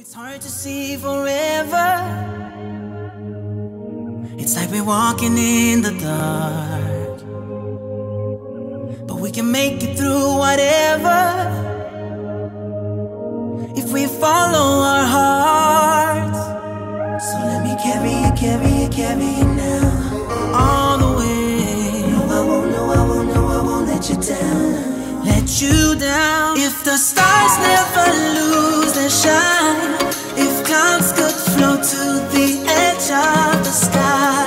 It's hard to see forever. It's like we're walking in the dark, but we can make it through whatever if we follow our hearts. So let me carry you now, all the way. No, I won't let you down. Let you down. If the stars never lose their shine, if clouds could float to the edge of the sky,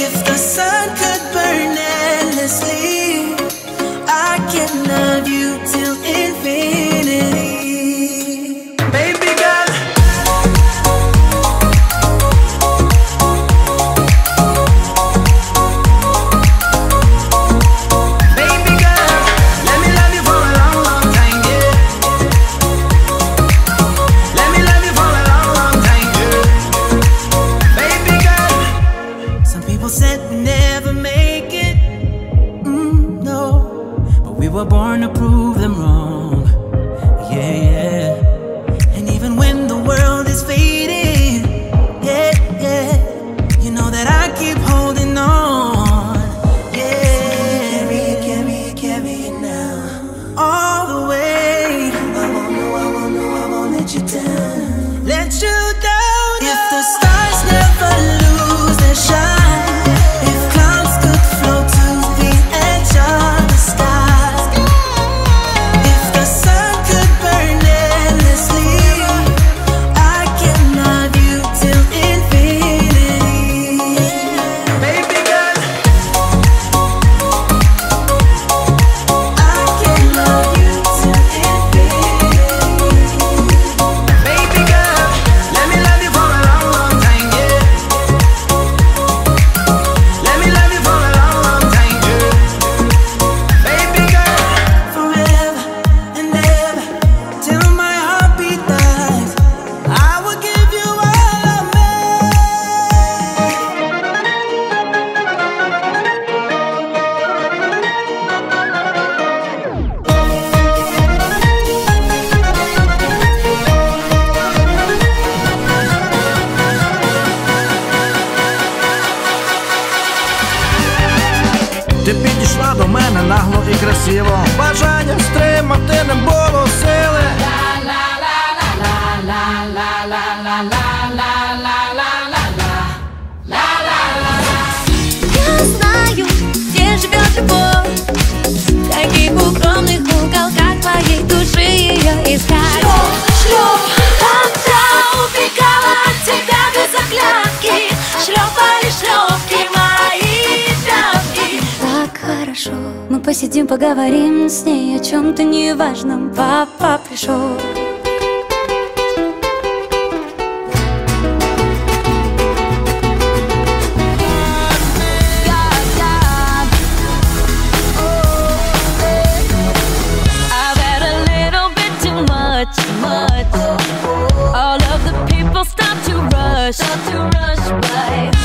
if the sun could burn endlessly, I can love you till infinity. Baby girl, we're born to prove them wrong. Yeah, yeah. And even when the world is fading, yeah, yeah, you know that I keep holding on. Yeah, so carry it now, all the way. I won't let you down. Let you down. If the stars never lose their shine, if clouds could float to the edge of the sky, Ти підійшла до мене нагло і красиво, бажання стримати не було сили. Я знаю, где живет любовь, в таких укромных уголках твоей души ее искать. Шлеп, когда убегала от тебя без оглядки, шлепали шлепки мои пятки. Так хорошо, мы посидим, поговорим с ней о чем-то неважном. Папа пришел. All of the people stop to rush by.